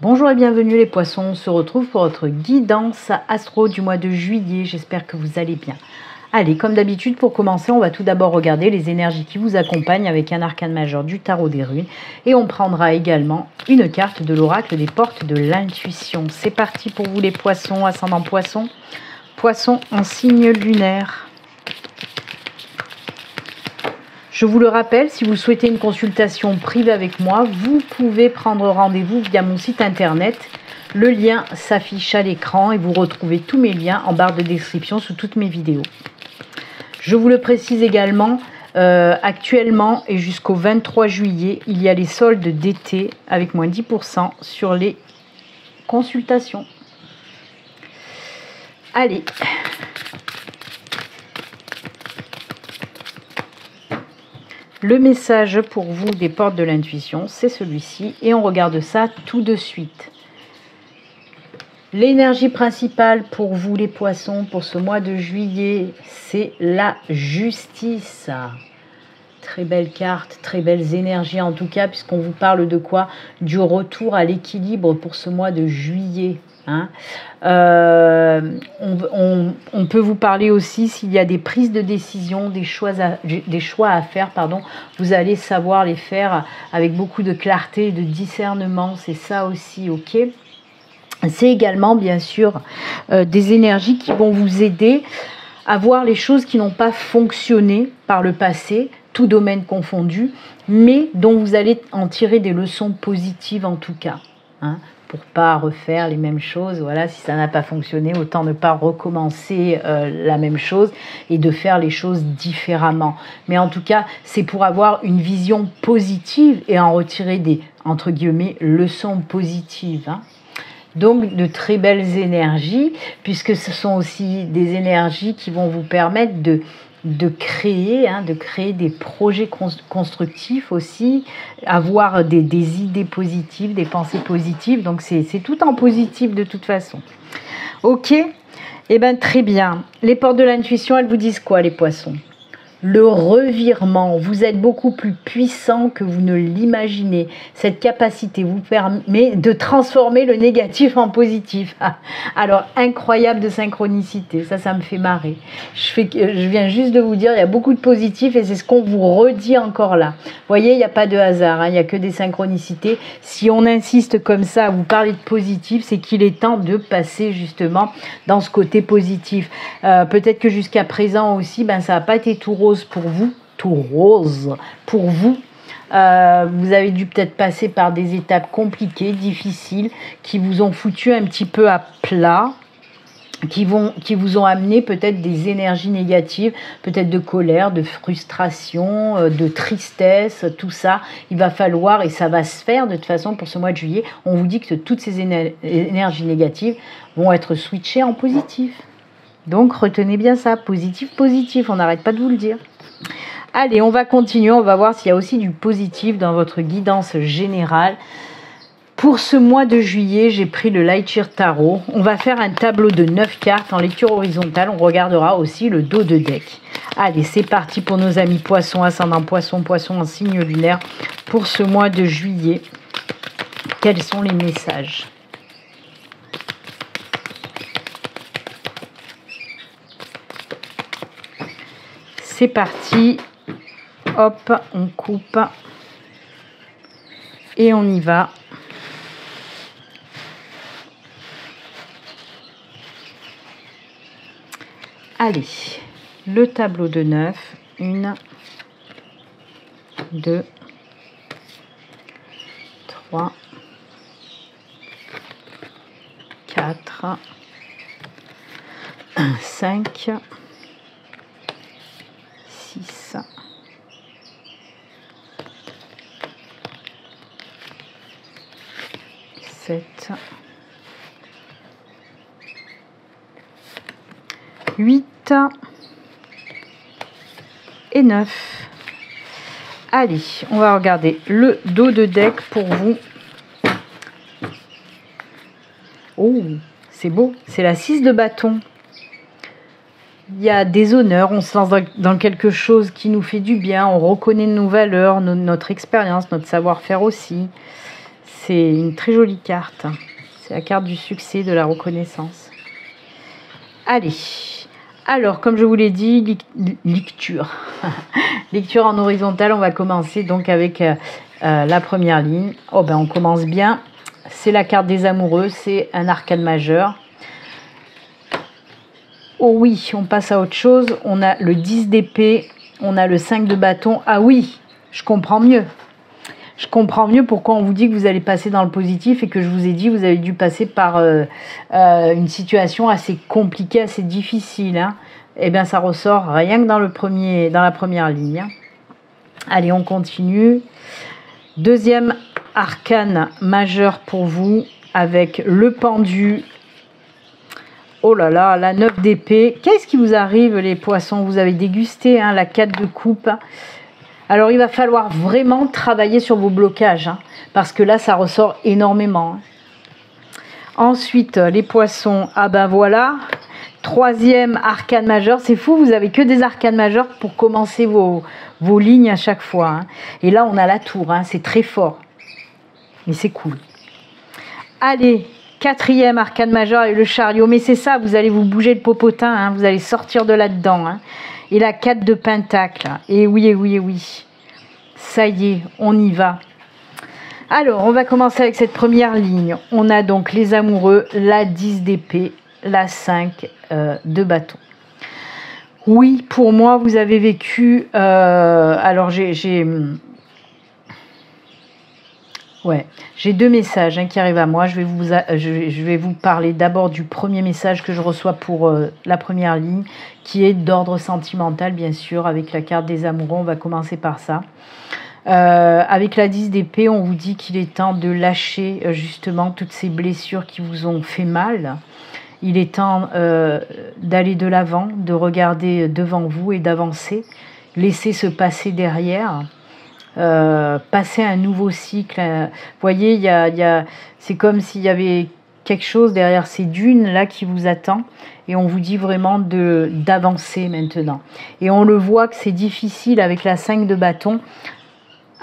Bonjour et bienvenue les poissons, on se retrouve pour votre guidance astro du mois de juillet, j'espère que vous allez bien. Allez, comme d'habitude, pour commencer, on va tout d'abord regarder les énergies qui vous accompagnent avec un arcane majeur du tarot des runes et on prendra également une carte de l'oracle des portes de l'intuition. C'est parti pour vous les poissons, ascendant poisson, poisson en signe lunaire. Je vous le rappelle, si vous souhaitez une consultation privée avec moi, vous pouvez prendre rendez-vous via mon site internet. Le lien s'affiche à l'écran et vous retrouvez tous mes liens en barre de description sous toutes mes vidéos. Je vous le précise également, actuellement et jusqu'au 23 juillet, il y a les soldes d'été avec moins 10% sur les consultations. Allez. Le message pour vous des portes de l'intuition, c'est celui-ci et on regarde ça tout de suite. L'énergie principale pour vous les poissons pour ce mois de juillet, c'est la justice. Très belle carte, très belles énergies en tout cas, puisqu'on vous parle de quoi? Du retour à l'équilibre pour ce mois de juillet. Hein. On peut vous parler aussi s'il y a des prises de décision, des choix à faire, pardon, vous allez savoir les faire avec beaucoup de clarté et de discernement, c'est ça aussi, ok? C'est également bien sûr des énergies qui vont vous aider à voir les choses qui n'ont pas fonctionné par le passé, tout domaine confondu, mais dont vous allez en tirer des leçons positives en tout cas, hein, pour pas refaire les mêmes choses. Voilà, si ça n'a pas fonctionné, autant ne pas recommencer la même chose et de faire les choses différemment. Mais en tout cas, c'est pour avoir une vision positive et en retirer des, entre guillemets, leçons positives, hein. Donc de très belles énergies, puisque ce sont aussi des énergies qui vont vous permettre de créer des projets constructifs aussi, avoir des idées positives, des pensées positives. Donc c'est tout en positif de toute façon. Ok, eh bien très bien. Les portes de l'intuition, elles vous disent quoi les poissons? Le revirement, vous êtes beaucoup plus puissant que vous ne l'imaginez. Cette capacité vous permet de transformer le négatif en positif. Alors, incroyable de synchronicité, ça me fait marrer. Je viens juste de vous dire, il y a beaucoup de positifs et c'est ce qu'on vous redit encore là. Vous voyez, il n'y a pas de hasard, hein, il n'y a que des synchronicités. Si on insiste comme ça à vous parler de positif, c'est qu'il est temps de passer justement dans ce côté positif. Peut-être que jusqu'à présent aussi, ça n'a pas été tout rose pour vous, tout rose pour vous. Vous avez dû peut-être passer par des étapes compliquées, difficiles, qui vous ont foutu un petit peu à plat, qui vous ont amené peut-être des énergies négatives, peut-être de colère, de frustration, de tristesse, tout ça. Il va falloir, et ça va se faire de toute façon pour ce mois de juillet, on vous dit que toutes ces énergies négatives vont être switchées en positif. Donc retenez bien ça, positif, positif, on n'arrête pas de vous le dire. Allez, on va continuer, on va voir s'il y a aussi du positif dans votre guidance générale. Pour ce mois de juillet, j'ai pris le Lightyear Tarot. On va faire un tableau de 9 cartes en lecture horizontale. On regardera aussi le dos de deck. Allez, c'est parti pour nos amis poissons, ascendant poisson, poisson en signe lunaire. Pour ce mois de juillet, quels sont les messages ? C'est parti, hop, on coupe et on y va. Allez, le tableau de 9, 1, 2, 3, 4, 5, 6, 7, 8 et 9. Allez, on va regarder le dos de deck pour vous. Oh, c'est beau, c'est la 6 de bâton. Il y a des honneurs, on se lance dans quelque chose qui nous fait du bien, on reconnaît nos valeurs, notre expérience, notre savoir-faire aussi. C'est une très jolie carte. C'est la carte du succès, de la reconnaissance. Allez. Alors, comme je vous l'ai dit, lecture. Lecture en horizontale, on va commencer donc avec la première ligne. Oh ben, on commence bien. C'est la carte des amoureux, c'est un arcane majeur. Oh oui, on passe à autre chose. On a le 10 d'épée, on a le 5 de bâton. Ah oui, je comprends mieux. Je comprends mieux pourquoi on vous dit que vous allez passer dans le positif et que je vous ai dit que vous avez dû passer par une situation assez compliquée, assez difficile. Hein. Eh bien, ça ressort rien que dans la première ligne. Hein. Allez, on continue. Deuxième arcane majeur pour vous avec le pendu. Oh là là, la 9 d'épée. Qu'est-ce qui vous arrive, les poissons? Vous avez dégusté hein, la 4 de coupe. Alors, il va falloir vraiment travailler sur vos blocages, hein, parce que là, ça ressort énormément. Hein. Ensuite, les poissons, ah ben voilà, troisième arcane majeur. C'est fou, vous avez que des arcanes majeurs pour commencer vos lignes à chaque fois. Hein. Et là, on a la tour, hein, c'est très fort, mais c'est cool. Allez, quatrième arcane majeur et le chariot. Mais c'est ça, vous allez vous bouger le popotin, hein, vous allez sortir de là-dedans. Hein. Et la 4 de pentacle. Et oui, et oui, et oui. Ça y est, on y va. Alors, on va commencer avec cette première ligne. On a donc les amoureux, la 10 d'épée, la 5 de bâton. Oui, pour moi, vous avez vécu... alors, j'ai deux messages hein, qui arrivent à moi. Je vais vous parler d'abord du premier message que je reçois pour la première ligne, qui est d'ordre sentimental, bien sûr, avec la carte des amoureux. On va commencer par ça. Avec la 10 d'épée, on vous dit qu'il est temps de lâcher justement toutes ces blessures qui vous ont fait mal. Il est temps d'aller de l'avant, de regarder devant vous et d'avancer. Laisser se passer derrière. Passer un nouveau cycle. Vous voyez, c'est comme s'il y avait quelque chose derrière ces dunes là qui vous attend et on vous dit vraiment d'avancer maintenant. Et on le voit que c'est difficile avec la 5 de bâton.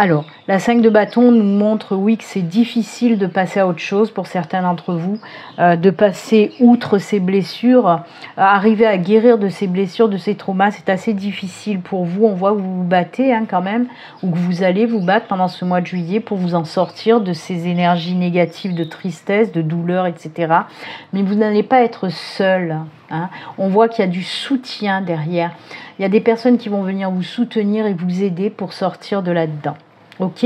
Alors, la 5 de bâton nous montre, oui, que c'est difficile de passer à autre chose pour certains d'entre vous, de passer outre ces blessures, arriver à guérir de ces blessures, de ces traumas, c'est assez difficile pour vous. On voit que vous vous battez hein, quand même, ou que vous allez vous battre pendant ce mois de juillet pour vous en sortir de ces énergies négatives de tristesse, de douleur, etc. Mais vous n'allez pas être seul. Hein. On voit qu'il y a du soutien derrière. Il y a des personnes qui vont venir vous soutenir et vous aider pour sortir de là-dedans. Ok,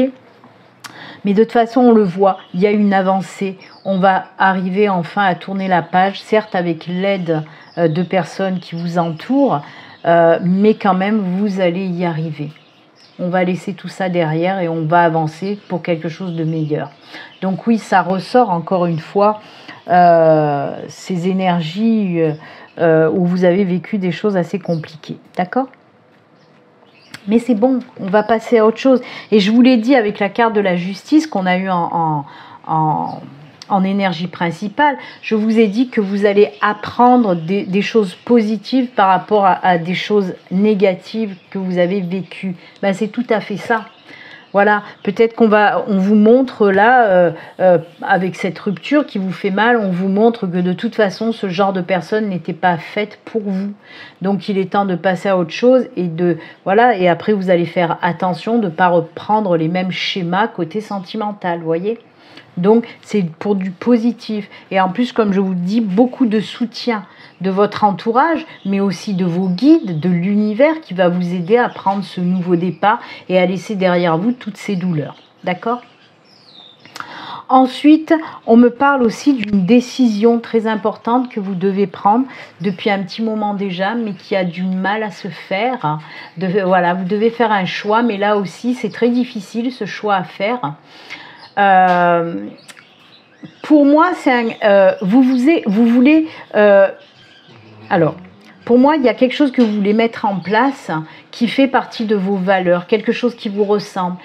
mais de toute façon on le voit, il y a une avancée, on va arriver enfin à tourner la page, certes avec l'aide de personnes qui vous entourent, mais quand même vous allez y arriver. On va laisser tout ça derrière et on va avancer pour quelque chose de meilleur. Donc oui, ça ressort encore une fois ces énergies où vous avez vécu des choses assez compliquées, d'accord ? Mais c'est bon, on va passer à autre chose. Et je vous l'ai dit avec la carte de la justice qu'on a eue en énergie principale, je vous ai dit que vous allez apprendre des choses positives par rapport à des choses négatives que vous avez vécues. Ben, c'est tout à fait ça. Voilà, peut-être on vous montre là, avec cette rupture qui vous fait mal, on vous montre que de toute façon, ce genre de personne n'était pas faite pour vous. Donc, il est temps de passer à autre chose et et après, vous allez faire attention de ne pas reprendre les mêmes schémas côté sentimental, vous voyez ? Donc, c'est pour du positif. Et en plus, comme je vous dis, beaucoup de soutien de votre entourage, mais aussi de vos guides, de l'univers qui va vous aider à prendre ce nouveau départ et à laisser derrière vous toutes ces douleurs. D'accord ? Ensuite, on me parle aussi d'une décision très importante que vous devez prendre depuis un petit moment déjà, mais qui a du mal à se faire. Voilà, vous devez faire un choix, mais là aussi, c'est très difficile ce choix à faire. Pour moi, vous voulez... alors, pour moi, il y a quelque chose que vous voulez mettre en place qui fait partie de vos valeurs, quelque chose qui vous ressemble,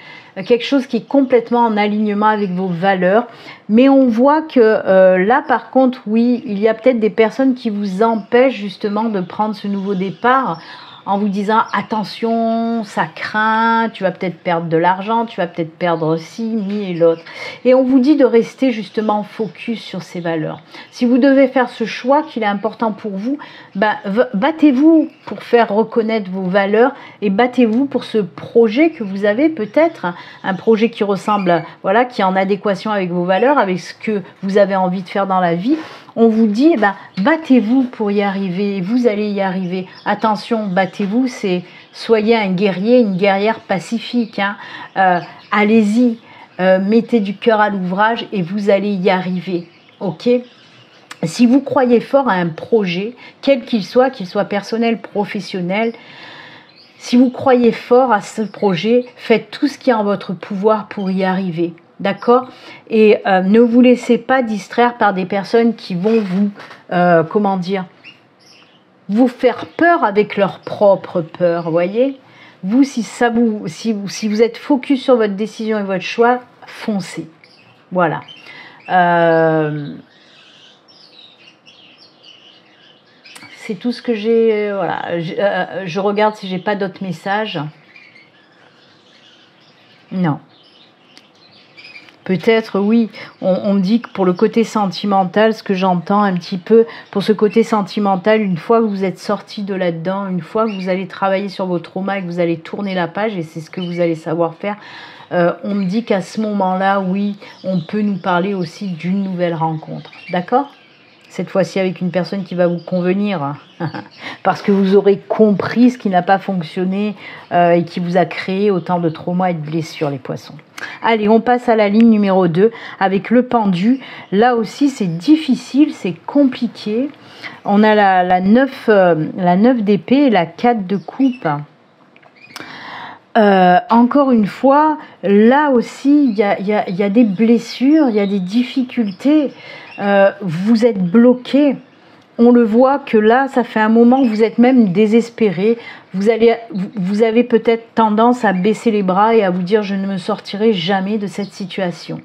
quelque chose qui est complètement en alignement avec vos valeurs. Mais on voit que là, par contre, oui, il y a peut-être des personnes qui vous empêchent justement de prendre ce nouveau départ en vous disant attention, ça craint, tu vas peut-être perdre de l'argent, tu vas peut-être perdre ci, ni et l'autre. Et on vous dit de rester justement focus sur ces valeurs. Si vous devez faire ce choix qu'il est important pour vous, battez-vous pour faire reconnaître vos valeurs et battez-vous pour ce projet que vous avez peut-être, un projet qui ressemble, voilà, qui est en adéquation avec vos valeurs, avec ce que vous avez envie de faire dans la vie. On vous dit, battez-vous pour y arriver, vous allez y arriver. Attention, battez-vous, c'est soyez un guerrier, une guerrière pacifique. Allez-y, mettez du cœur à l'ouvrage et vous allez y arriver. Ok ? Si vous croyez fort à un projet, quel qu'il soit personnel, professionnel, si vous croyez fort à ce projet, faites tout ce qui est en votre pouvoir pour y arriver. D'accord? Et ne vous laissez pas distraire par des personnes qui vont vous, vous faire peur avec leur propre peur, voyez? Vous, si vous êtes focus sur votre décision et votre choix, foncez. Voilà. C'est tout ce que j'ai. Voilà. Je regarde si j'ai pas d'autres messages. Non. Peut-être, oui, on me dit que pour le côté sentimental, ce que j'entends un petit peu, pour ce côté sentimental, une fois que vous êtes sorti de là-dedans, une fois que vous allez travailler sur vos traumas et que vous allez tourner la page, et c'est ce que vous allez savoir faire, on me dit qu'à ce moment-là, oui, on peut nous parler aussi d'une nouvelle rencontre. D'accord ? Cette fois-ci avec une personne qui va vous convenir, parce que vous aurez compris ce qui n'a pas fonctionné et qui vous a créé autant de traumas et de blessures, les poissons. Allez, on passe à la ligne numéro 2 avec le pendu. Là aussi, c'est difficile, c'est compliqué. On a la 9 d'épée et la 4 de coupe. Encore une fois, là aussi, il y a des blessures, il y a des difficultés. Vous êtes bloqué. On le voit que là, ça fait un moment que vous êtes même désespéré. Vous avez peut-être tendance à baisser les bras et à vous dire « je ne me sortirai jamais de cette situation ».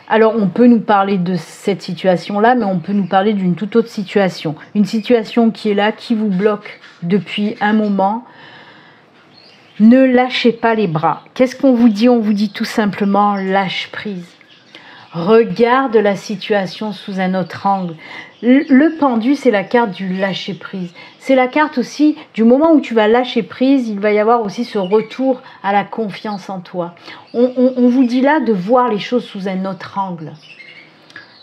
Alors, on peut nous parler de cette situation-là, mais on peut nous parler d'une toute autre situation. Une situation qui est là, qui vous bloque depuis un moment. Ne lâchez pas les bras. Qu'est-ce qu'on vous dit? On vous dit tout simplement « lâche prise ». Regarde la situation sous un autre angle. Le pendu, c'est la carte du lâcher prise. C'est la carte aussi du moment où tu vas lâcher prise, il va y avoir aussi ce retour à la confiance en toi. On vous dit là de voir les choses sous un autre angle.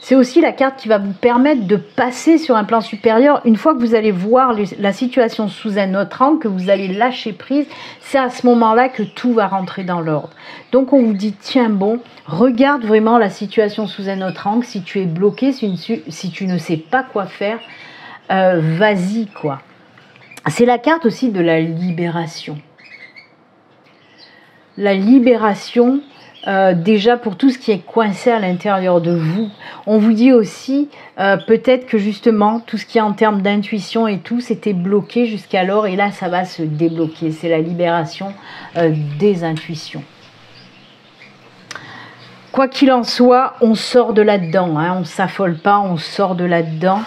C'est aussi la carte qui va vous permettre de passer sur un plan supérieur. Une fois que vous allez voir la situation sous un autre angle, que vous allez lâcher prise, c'est à ce moment-là que tout va rentrer dans l'ordre. Donc on vous dit, tiens bon, regarde vraiment la situation sous un autre angle. Si tu es bloqué, si tu ne sais pas quoi faire, vas-y quoi. C'est la carte aussi de la libération. La libération... déjà pour tout ce qui est coincé à l'intérieur de vous. On vous dit aussi peut-être que justement tout ce qui est en termes d'intuition et tout c'était bloqué jusqu'alors et là ça va se débloquer. C'est la libération des intuitions. Quoi qu'il en soit, on sort de là-dedans, hein, on ne s'affole pas, on sort de là-dedans.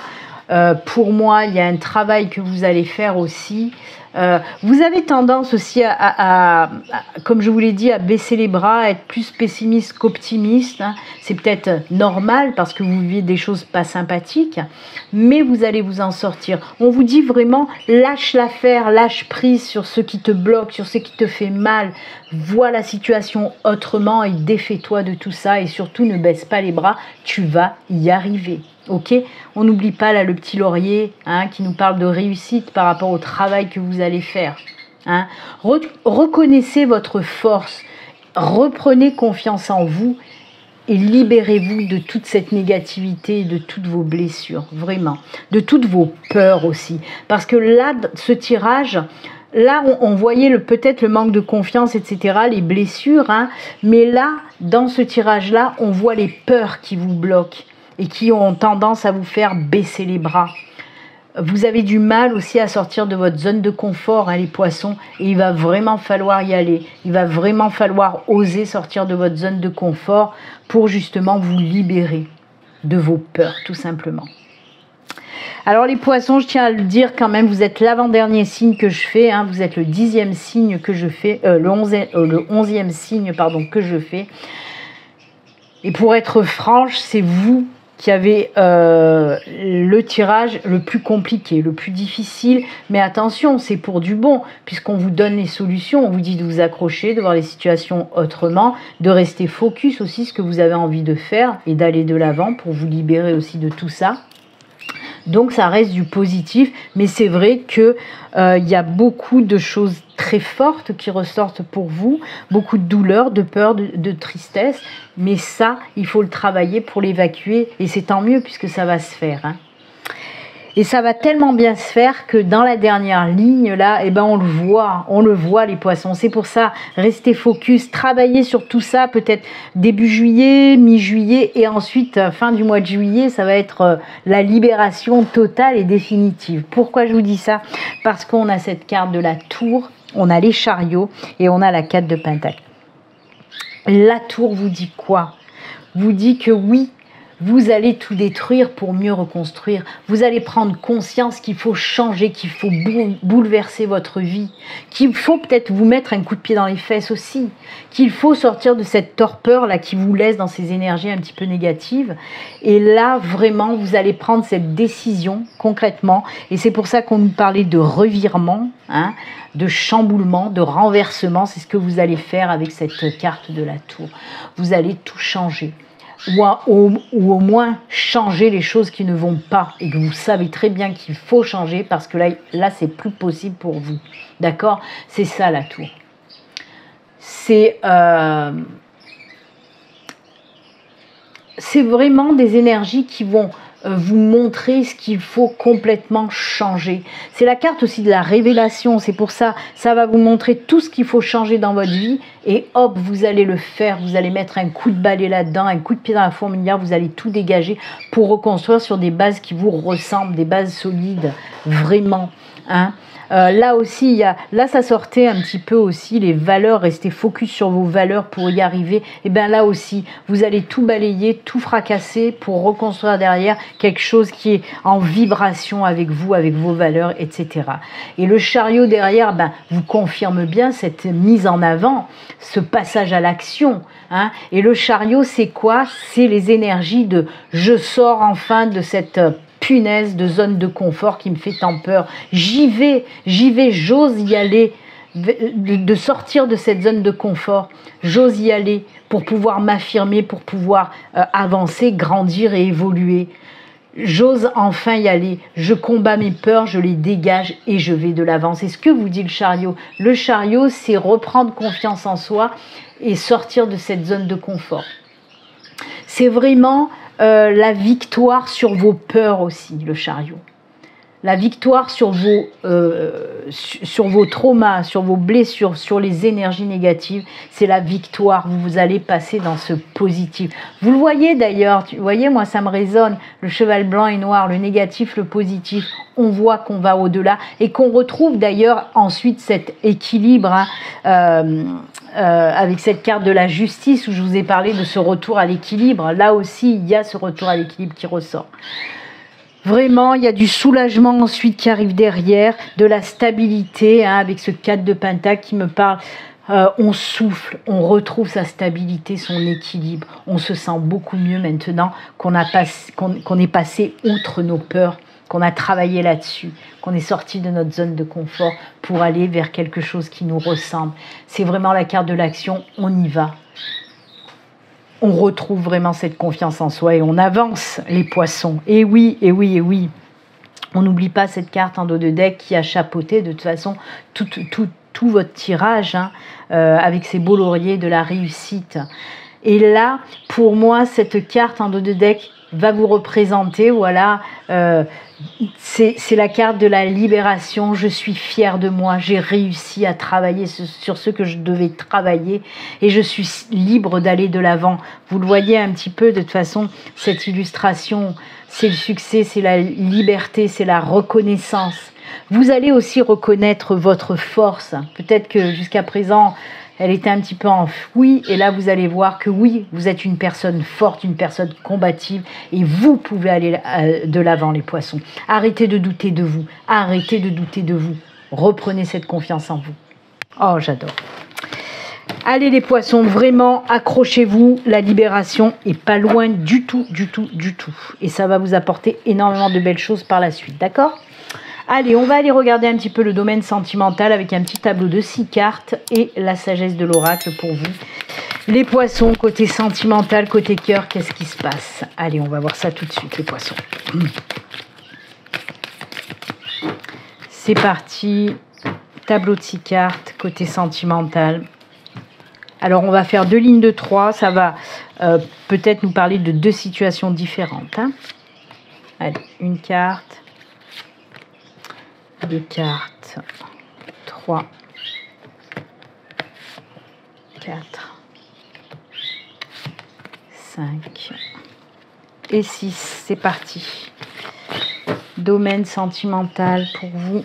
Pour moi, il y a un travail que vous allez faire aussi. Vous avez tendance aussi comme je vous l'ai dit, à baisser les bras, à être plus pessimiste qu'optimiste. Hein. C'est peut-être normal parce que vous vivez des choses pas sympathiques, mais vous allez vous en sortir. On vous dit vraiment, lâche l'affaire, lâche prise sur ce qui te bloque, sur ce qui te fait mal. Vois la situation autrement et défais-toi de tout ça et surtout ne baisse pas les bras, tu vas y arriver. Ok, on n'oublie pas là le petit laurier hein, qui nous parle de réussite par rapport au travail que vous allez faire. Hein. Reconnaissez votre force, reprenez confiance en vous et libérez-vous de toute cette négativité, de toutes vos blessures, vraiment, de toutes vos peurs aussi. Parce que là, ce tirage... Là, on voyait peut-être le manque de confiance, etc., les blessures. Hein, mais là, dans ce tirage-là, on voit les peurs qui vous bloquent et qui ont tendance à vous faire baisser les bras. Vous avez du mal aussi à sortir de votre zone de confort, hein, les poissons, et il va vraiment falloir y aller. Il va vraiment falloir oser sortir de votre zone de confort pour justement vous libérer de vos peurs, tout simplement. Alors les poissons, je tiens à le dire quand même, vous êtes l'avant-dernier signe que je fais, hein, vous êtes le 10e signe que je fais, le 11e signe pardon, que je fais. Et pour être franche, c'est vous qui avez le tirage le plus compliqué, le plus difficile. Mais attention, c'est pour du bon, puisqu'on vous donne les solutions, on vous dit de vous accrocher, de voir les situations autrement, de rester focus aussi ce que vous avez envie de faire et d'aller de l'avant pour vous libérer aussi de tout ça. Donc ça reste du positif, mais c'est vrai que y a beaucoup de choses très fortes qui ressortent pour vous, beaucoup de douleur, de peur, de tristesse, mais ça, il faut le travailler pour l'évacuer, et c'est tant mieux puisque ça va se faire, hein. Et ça va tellement bien se faire que dans la dernière ligne, là, eh ben on le voit les poissons. C'est pour ça, restez focus, travaillez sur tout ça, peut-être début juillet, mi-juillet, et ensuite, fin du mois de juillet, ça va être la libération totale et définitive. Pourquoi je vous dis ça? Parce qu'on a cette carte de la tour, on a les chariots, et on a la 4 de Pentacle. La tour vous dit quoi? Vous dit que oui, vous allez tout détruire pour mieux reconstruire. Vous allez prendre conscience qu'il faut changer, qu'il faut bouleverser votre vie, qu'il faut peut-être vous mettre un coup de pied dans les fesses aussi, qu'il faut sortir de cette torpeur-là qui vous laisse dans ces énergies un petit peu négatives. Et là, vraiment, vous allez prendre cette décision concrètement. Et c'est pour ça qu'on nous parlait de revirement, hein, de chamboulement, de renversement. C'est ce que vous allez faire avec cette carte de la tour. Vous allez tout changer. Ou au moins changer les choses qui ne vont pas et que vous savez très bien qu'il faut changer parce que là c'est plus possible pour vous. D'accord? C'est ça la tour. C'est vraiment des énergies qui vont vous montrer ce qu'il faut complètement changer. C'est la carte aussi de la révélation, c'est pour ça, ça va vous montrer tout ce qu'il faut changer dans votre vie et hop, vous allez le faire, vous allez mettre un coup de balai là-dedans, un coup de pied dans la fourmilière, vous allez tout dégager pour reconstruire sur des bases qui vous ressemblent, des bases solides, vraiment, hein. Là aussi, là ça sortait un petit peu aussi les valeurs, restez focus sur vos valeurs pour y arriver. Et bien là aussi, vous allez tout balayer, tout fracasser pour reconstruire derrière quelque chose qui est en vibration avec vous, avec vos valeurs, etc. Et le chariot derrière, ben, vous confirme bien cette mise en avant, ce passage à l'action, hein. Et le chariot, c'est quoi? C'est les énergies de « je sors enfin de cette punaise de zone de confort qui me fait tant peur. J'y vais, j'ose y aller, de sortir de cette zone de confort. J'ose y aller pour pouvoir m'affirmer, pour pouvoir avancer, grandir et évoluer. J'ose enfin y aller. Je combats mes peurs, je les dégage et je vais de l'avant. C'est ce que vous dit le chariot. Le chariot, c'est reprendre confiance en soi et sortir de cette zone de confort. C'est vraiment la victoire sur vos peurs aussi, le chariot. La victoire sur vos traumas, sur vos blessures, sur les énergies négatives, c'est la victoire. Vous allez passer dans ce positif. Vous le voyez d'ailleurs, vous voyez, moi ça me résonne, le cheval blanc et noir, le négatif, le positif, on voit qu'on va au-delà et qu'on retrouve d'ailleurs ensuite cet équilibre, hein, avec cette carte de la justice où je vous ai parlé de ce retour à l'équilibre. Là aussi, il y a ce retour à l'équilibre qui ressort. Vraiment, il y a du soulagement ensuite qui arrive derrière, de la stabilité, hein, avec ce 4 de Pentacle qui me parle. On souffle, on retrouve sa stabilité, son équilibre. On se sent beaucoup mieux maintenant qu'on est passé outre nos peurs, qu'on a travaillé là-dessus, qu'on est sorti de notre zone de confort pour aller vers quelque chose qui nous ressemble. C'est vraiment la carte de l'action, on y va. On retrouve vraiment cette confiance en soi et on avance les poissons. Et oui, et oui, et oui. On n'oublie pas cette carte en dos de deck qui a chapeauté de toute façon tout votre tirage, hein, avec ces beaux lauriers de la réussite. Et là, pour moi, cette carte en dos de deck va vous représenter, voilà, c'est la carte de la libération. Je suis fière de moi, j'ai réussi à travailler sur ce que je devais travailler et je suis libre d'aller de l'avant. Vous le voyez un petit peu de toute façon, cette illustration, c'est le succès, c'est la liberté, c'est la reconnaissance. Vous allez aussi reconnaître votre force. Peut-être que jusqu'à présent, Elle était un petit peu enfouie et là vous allez voir que oui, vous êtes une personne forte, une personne combative et vous pouvez aller de l'avant les poissons. Arrêtez de douter de vous, arrêtez de douter de vous. Reprenez cette confiance en vous. Oh, j'adore. Allez les poissons, vraiment accrochez-vous, la libération est pas loin du tout, du tout, du tout. Et ça va vous apporter énormément de belles choses par la suite, d'accord ? Allez, on va aller regarder un petit peu le domaine sentimental avec un petit tableau de 6 cartes et la sagesse de l'oracle pour vous. Les poissons, côté sentimental, côté cœur, qu'est-ce qui se passe? Allez, on va voir ça tout de suite, les poissons. C'est parti, tableau de 6 cartes, côté sentimental. Alors, on va faire 2 lignes de 3. Ça va peut-être nous parler de 2 situations différentes. Hein. Allez, une carte, 2 cartes, 3, 4, 5 et 6. C'est parti. Domaine sentimental pour vous.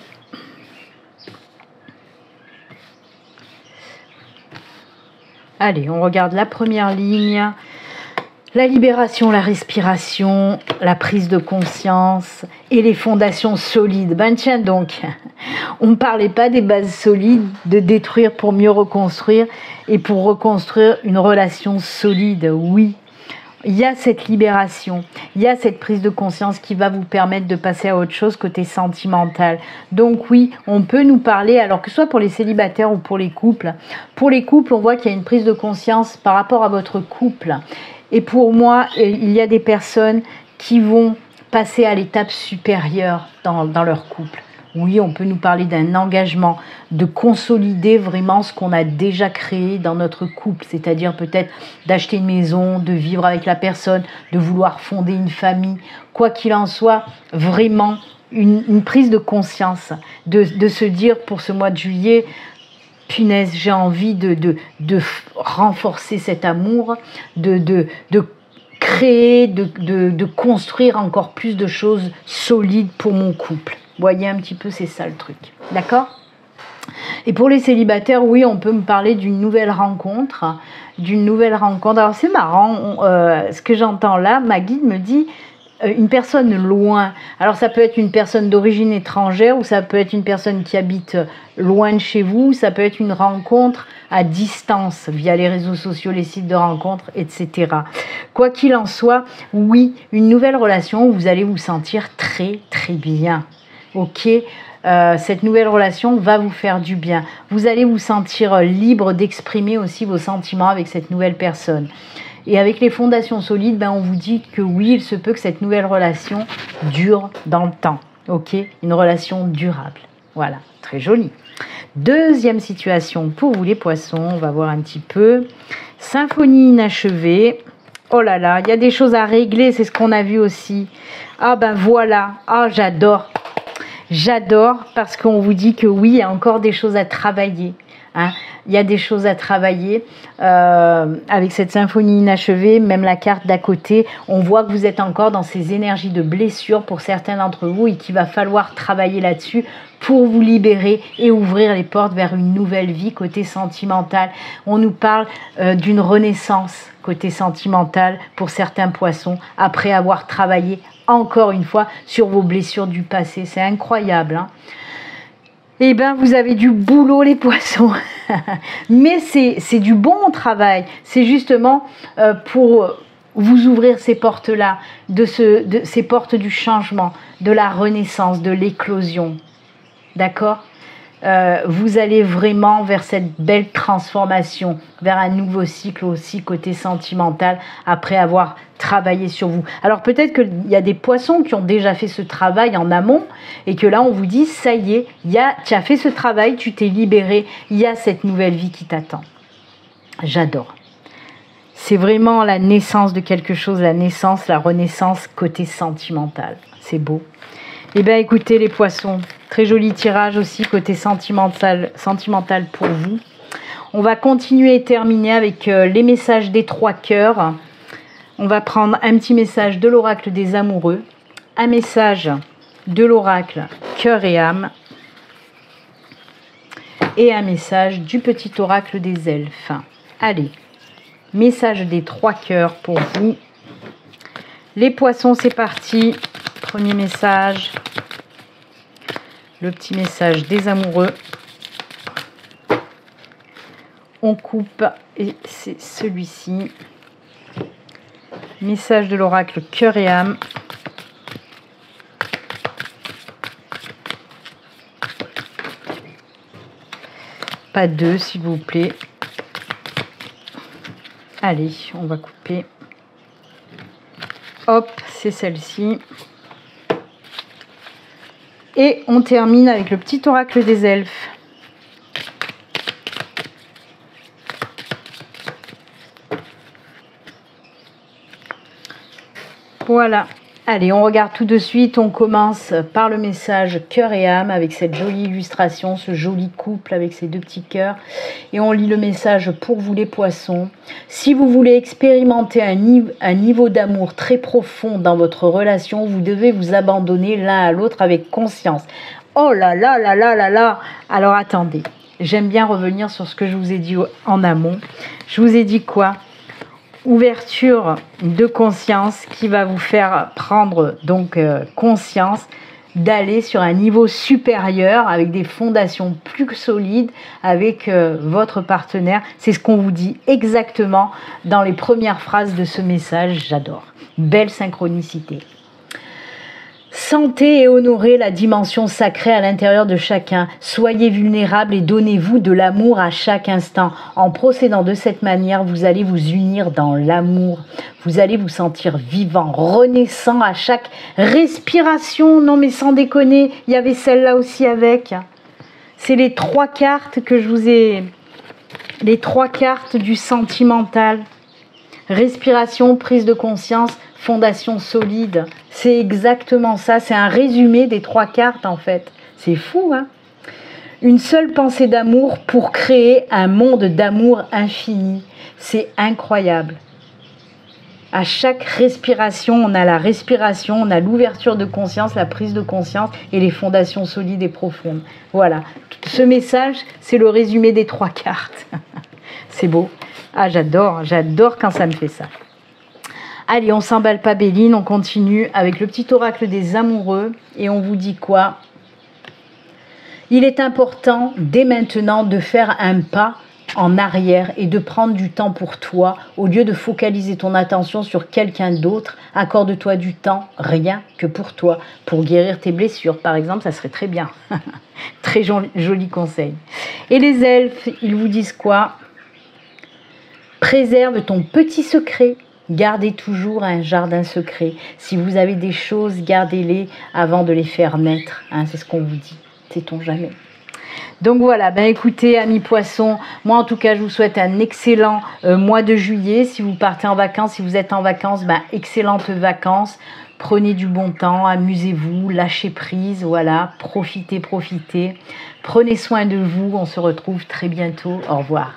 Allez, on regarde la première ligne. La libération, la respiration, la prise de conscience et les fondations solides. Ben tiens donc, on ne parlait pas des bases solides, de détruire pour mieux reconstruire et pour reconstruire une relation solide, oui. Il y a cette libération, il y a cette prise de conscience qui va vous permettre de passer à autre chose côté sentimental. Donc oui, on peut nous parler, alors que ce soit pour les célibataires ou pour les couples. Pour les couples, on voit qu'il y a une prise de conscience par rapport à votre couple. Et pour moi, il y a des personnes qui vont passer à l'étape supérieure dans leur couple. Oui, on peut nous parler d'un engagement, de consolider vraiment ce qu'on a déjà créé dans notre couple, c'est-à-dire peut-être d'acheter une maison, de vivre avec la personne, de vouloir fonder une famille. Quoi qu'il en soit, vraiment une prise de conscience, de se dire pour ce mois de juillet, punaise, j'ai envie de renforcer cet amour, de créer, de construire encore plus de choses solides pour mon couple. Vous voyez un petit peu, c'est ça le truc. D'accord ? Et pour les célibataires, oui, on peut me parler d'une nouvelle rencontre. Alors c'est marrant, ce que j'entends là, ma guide me dit une personne loin. Alors ça peut être une personne d'origine étrangère ou ça peut être une personne qui habite loin de chez vous. Ça peut être une rencontre à distance via les réseaux sociaux, les sites de rencontres, etc. Quoi qu'il en soit, oui, une nouvelle relation où vous allez vous sentir très très bien. Ok, cette nouvelle relation va vous faire du bien. Vous allez vous sentir libre d'exprimer aussi vos sentiments avec cette nouvelle personne. Et avec les fondations solides, ben on vous dit que oui, il se peut que cette nouvelle relation dure dans le temps. Ok, une relation durable. Voilà, très joli. Deuxième situation pour vous les poissons, on va voir un petit peu. Symphonie inachevée. Oh là là, il y a des choses à régler, c'est ce qu'on a vu aussi. Ah ben voilà, ah j'adore. J'adore parce qu'on vous dit que oui, il y a encore des choses à travailler. Hein. Il y a des choses à travailler avec cette symphonie inachevée, même la carte d'à côté. On voit que vous êtes encore dans ces énergies de blessure pour certains d'entre vous et qu'il va falloir travailler là-dessus pour vous libérer et ouvrir les portes vers une nouvelle vie côté sentimental. On nous parle d'une renaissance côté sentimental pour certains poissons après avoir travaillé encore une fois sur vos blessures du passé. C'est incroyable, hein. Eh bien, vous avez du boulot, les poissons. Mais c'est du bon travail. C'est justement pour vous ouvrir ces portes-là, ces portes du changement, de la renaissance, de l'éclosion. D'accord ? Vous allez vraiment vers cette belle transformation, vers un nouveau cycle aussi côté sentimental après avoir travaillé sur vous. Alors peut-être qu'il y a des poissons qui ont déjà fait ce travail en amont et que là on vous dit ça y est, tu as fait ce travail, tu t'es libéré, il y a cette nouvelle vie qui t'attend. J'adore. C'est vraiment la naissance de quelque chose, la naissance, la renaissance côté sentimental. C'est beau. Eh bien écoutez les poissons, très joli tirage aussi côté sentimental pour vous. On va continuer et terminer avec les messages des 3 cœurs. On va prendre un petit message de l'oracle des amoureux, un message de l'oracle cœur et âme et un message du petit oracle des elfes. Allez, message des 3 cœurs pour vous. Les poissons, c'est parti. Premier message. Le petit message des amoureux. On coupe et c'est celui-ci. Message de l'oracle cœur et âme. Pas 2, s'il vous plaît. Allez, on va couper. Hop, c'est celle-ci. Et on termine avec le petit oracle des elfes. Voilà. Allez, on regarde tout de suite. On commence par le message cœur et âme avec cette jolie illustration, ce joli couple avec ces 2 petits cœurs. Et on lit le message pour vous les poissons. Si vous voulez expérimenter un niveau d'amour très profond dans votre relation, vous devez vous abandonner l'un à l'autre avec conscience. Oh là là là là là là. Alors attendez, j'aime bien revenir sur ce que je vous ai dit en amont. Je vous ai dit quoi ? Ouverture de conscience qui va vous faire prendre donc conscience d'aller sur un niveau supérieur avec des fondations plus solides avec votre partenaire. C'est ce qu'on vous dit exactement dans les premières phrases de ce message. J'adore. Belle synchronicité. Sentez et honorez la dimension sacrée à l'intérieur de chacun. Soyez vulnérables et donnez-vous de l'amour à chaque instant. En procédant de cette manière, vous allez vous unir dans l'amour. Vous allez vous sentir vivant, renaissant à chaque respiration. Non mais sans déconner, il y avait celle-là aussi avec. C'est les 3 cartes que je vous ai... Les 3 cartes du sentimental. Respiration, prise de conscience, fondation solide. C'est exactement ça. C'est un résumé des 3 cartes en fait. C'est fou, hein? Une seule pensée d'amour pour créer un monde d'amour infini. C'est incroyable. À chaque respiration, on a la respiration, on a l'ouverture de conscience, la prise de conscience et les fondations solides et profondes. Voilà. Ce message, c'est le résumé des 3 cartes. C'est beau. Ah, j'adore quand ça me fait ça. Allez, on s'emballe pas Béline, on continue avec le petit oracle des amoureux et on vous dit quoi? Il est important dès maintenant de faire un pas en arrière et de prendre du temps pour toi au lieu de focaliser ton attention sur quelqu'un d'autre. Accorde-toi du temps, rien que pour toi, pour guérir tes blessures. Par exemple, ça serait très bien. Très joli conseil. Et les elfes, ils vous disent quoi? Préserve ton petit secret. Gardez toujours un jardin secret. Si vous avez des choses, gardez-les avant de les faire naître. Hein, c'est ce qu'on vous dit. Sait-on jamais. Donc voilà, ben écoutez, amis poissons, moi en tout cas, je vous souhaite un excellent mois de juillet. Si vous partez en vacances, si vous êtes en vacances, ben excellentes vacances. Prenez du bon temps, amusez-vous, lâchez prise, voilà, profitez. Prenez soin de vous, on se retrouve très bientôt. Au revoir.